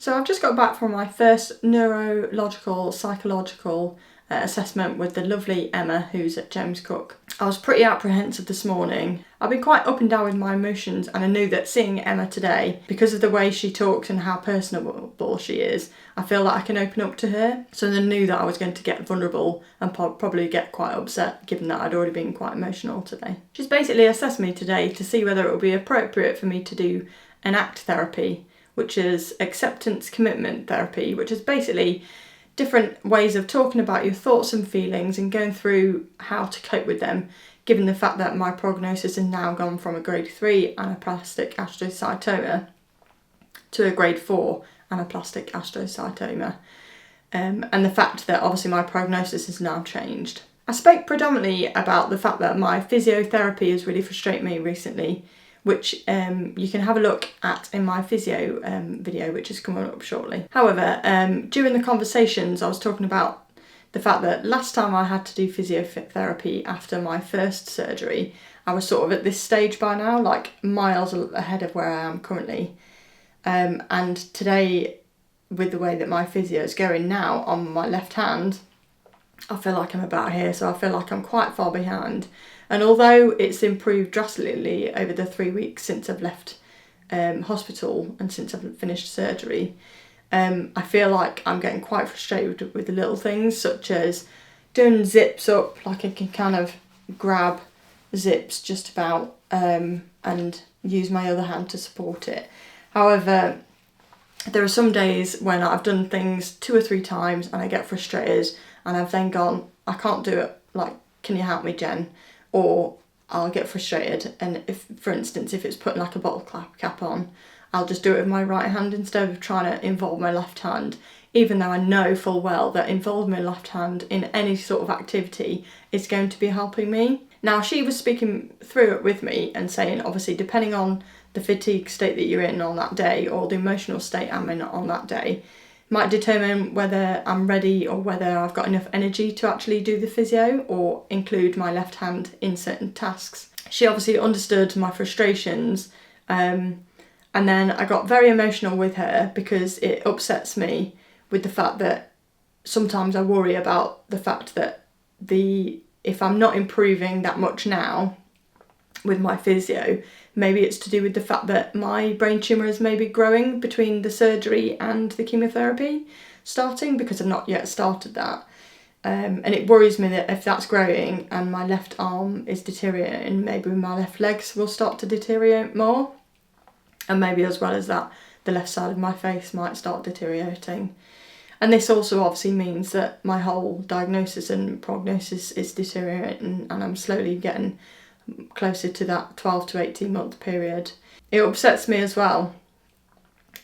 So I've just got back from my first neurological, psychological assessment with the lovely Emma, who's at James Cook. I was pretty apprehensive this morning. I've been quite up and down with my emotions, and I knew that seeing Emma today, because of the way she talks and how personable she is, I feel like I can open up to her. So I knew that I was going to get vulnerable and probably get quite upset, given that I'd already been quite emotional today. She's basically assessed me today to see whether it would be appropriate for me to do an ACT therapy, which is acceptance commitment therapy, which is basically different ways of talking about your thoughts and feelings and going through how to cope with them, given the fact that my prognosis has now gone from a grade 3 anaplastic astrocytoma to a grade 4 anaplastic astrocytoma, and the fact that obviously my prognosis has now changed. I spoke predominantly about the fact that my physiotherapy has really frustrated me recently, which you can have a look at in my physio video, which is coming up shortly. However, during the conversations, I was talking about the fact that last time I had to do physiotherapy after my first surgery, I was sort of at this stage by now, like miles ahead of where I am currently. And today, with the way that my physio is going now on my left hand, I feel like I'm about here, so I feel like I'm quite far behind. And although it's improved drastically over the 3 weeks since I've left hospital and since I've finished surgery, I feel like I'm getting quite frustrated with the little things, such as doing zips up, like I can kind of grab zips just about and use my other hand to support it. However, there are some days when I've done things 2 or 3 times and I get frustrated and I've then gone, I can't do it, like, can you help me, Jen? Or I'll get frustrated, and if, for instance, if it's putting like a bottle cap on, I'll just do it with my right hand instead of trying to involve my left hand, even though I know full well that involving my left hand in any sort of activity is going to be helping me. Now, she was speaking through it with me and saying, obviously, depending on the fatigue state that you're in on that day or the emotional state I'm in on that day, might determine whether I'm ready or whether I've got enough energy to actually do the physio or include my left hand in certain tasks. She obviously understood my frustrations, and then I got very emotional with her because it upsets me with the fact that sometimes I worry about the fact that if I'm not improving that much now with my physio, maybe it's to do with the fact that my brain tumour is maybe growing between the surgery and the chemotherapy starting, because I've not yet started that. And it worries me that if that's growing and my left arm is deteriorating, maybe my left legs will start to deteriorate more. And maybe as well as that, the left side of my face might start deteriorating. And this also obviously means that my whole diagnosis and prognosis is deteriorating, and I'm slowly getting closer to that 12 to 18 month period. It upsets me as well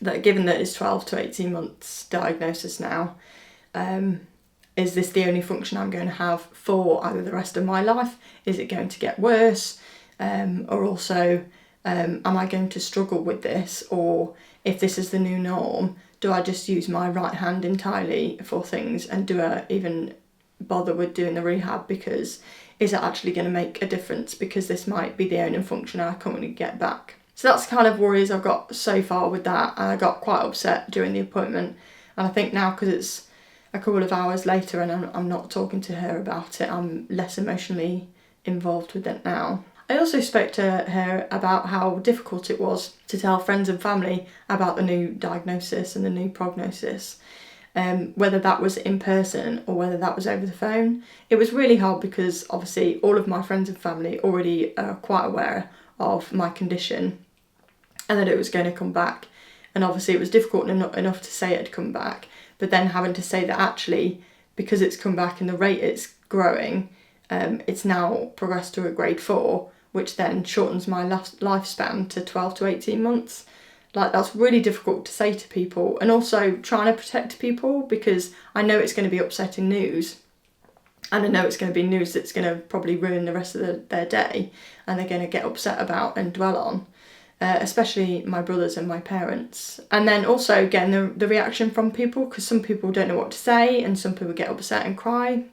that, given that it's 12 to 18 months diagnosis now, is this the only function I'm going to have for either the rest of my life? Is it going to get worse? Or also, am I going to struggle with this? Or if this is the new norm, do I just use my right hand entirely for things, and do I even bother with doing the rehab, because is it actually going to make a difference, because this might be the only function I currently get back. So that's the kind of worries I've got so far with that, and I got quite upset during the appointment, and I think now, because it's a couple of hours later and I'm not talking to her about it, I'm less emotionally involved with it now. I also spoke to her about how difficult it was to tell friends and family about the new diagnosis and the new prognosis. Whether that was in person or whether that was over the phone. It was really hard because obviously all of my friends and family already are quite aware of my condition and that it was going to come back. And obviously it was difficult enough to say it had come back, but then having to say that actually, because it's come back and the rate it's growing, it's now progressed to a grade 4, which then shortens my lifespan to 12 to 18 months. Like, that's really difficult to say to people, and also trying to protect people, because I know it's going to be upsetting news, and I know it's going to be news that's going to probably ruin the rest of their day, and they're going to get upset about and dwell on, especially my brothers and my parents. And then also getting the reaction from people, because some people don't know what to say and some people get upset and cry.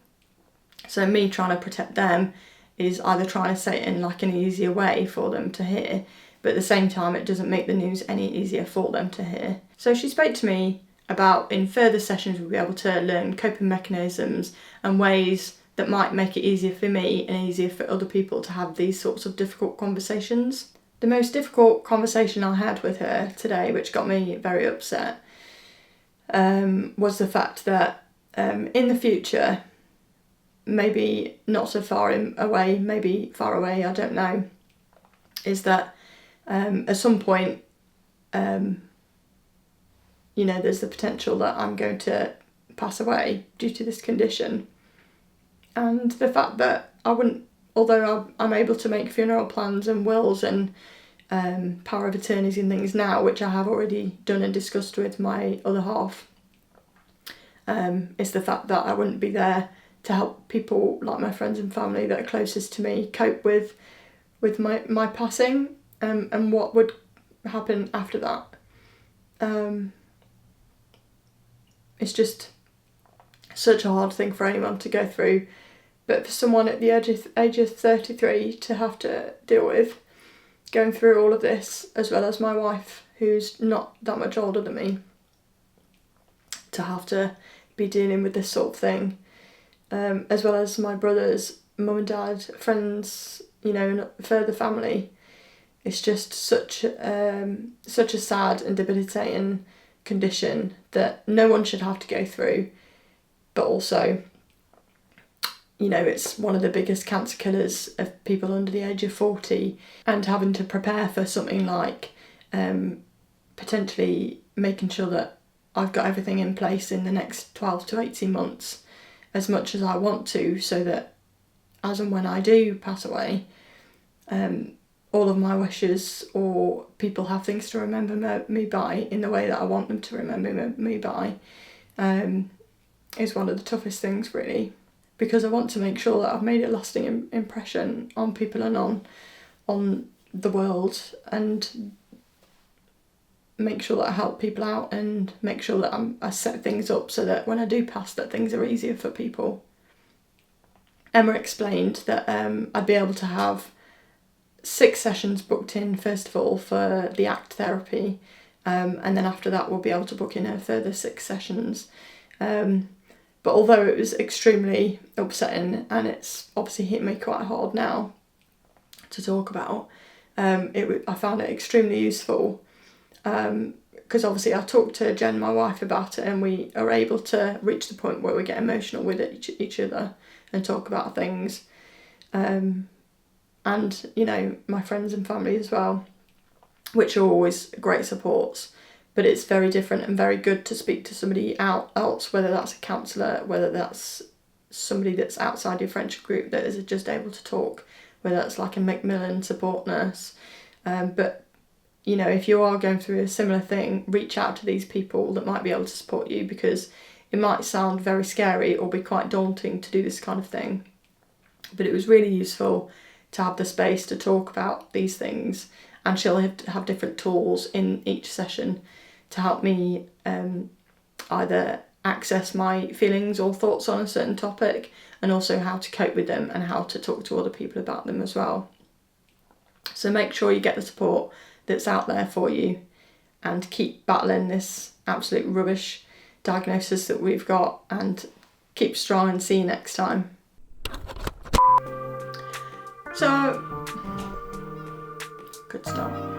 So me trying to protect them is either trying to say it in like an easier way for them to hear, but at the same time it doesn't make the news any easier for them to hear. So she spoke to me about, in further sessions, we'll be able to learn coping mechanisms and ways that might make it easier for me and easier for other people to have these sorts of difficult conversations. The most difficult conversation I had with her today, which got me very upset, was the fact that in the future, maybe not so far away, maybe far away, I don't know, is that at some point, there's the potential that I'm going to pass away due to this condition. And the fact that I wouldn't, although I'm able to make funeral plans and wills and power of attorneys and things now, which I have already done and discussed with my other half, is the fact that I wouldn't be there to help people like my friends and family that are closest to me cope with my passing, and what would happen after that. It's just such a hard thing for anyone to go through, but for someone at the age of 33 to have to deal with, going through all of this, as well as my wife, who's not that much older than me, to have to be dealing with this sort of thing, as well as my brothers, mum and dad, friends, and further family. It's just such a sad and debilitating condition that no one should have to go through, but also, it's one of the biggest cancer killers of people under the age of 40, and having to prepare for something like potentially making sure that I've got everything in place in the next 12 to 18 months as much as I want to, so that as and when I do pass away, all of my wishes, or people have things to remember me by in the way that I want them to remember me by, is one of the toughest things, really, because I want to make sure that I've made a lasting impression on people and on the world, and make sure that I help people out, and make sure that I set things up so that when I do pass, that things are easier for people. Emma explained that I'd be able to have 6 sessions booked in, first of all, for the ACT therapy, and then after that we'll be able to book in a further 6 sessions. But although it was extremely upsetting, and it's obviously hit me quite hard now to talk about, I found it extremely useful, because obviously I talked to Jen, my wife, about it, and we are able to reach the point where we get emotional with each other and talk about things. And, my friends and family as well, which are always great supports. But it's very different and very good to speak to somebody else, whether that's a counsellor, whether that's somebody that's outside your friendship group that is just able to talk, whether that's like a Macmillan support nurse. But, if you are going through a similar thing, reach out to these people that might be able to support you, because it might sound very scary or be quite daunting to do this kind of thing. But it was really useful to have the space to talk about these things, and she'll have different tools in each session to help me either access my feelings or thoughts on a certain topic, and also how to cope with them and how to talk to other people about them as well. So make sure you get the support that's out there for you, and keep battling this absolute rubbish diagnosis that we've got, and keep strong, and see you next time. So, good start.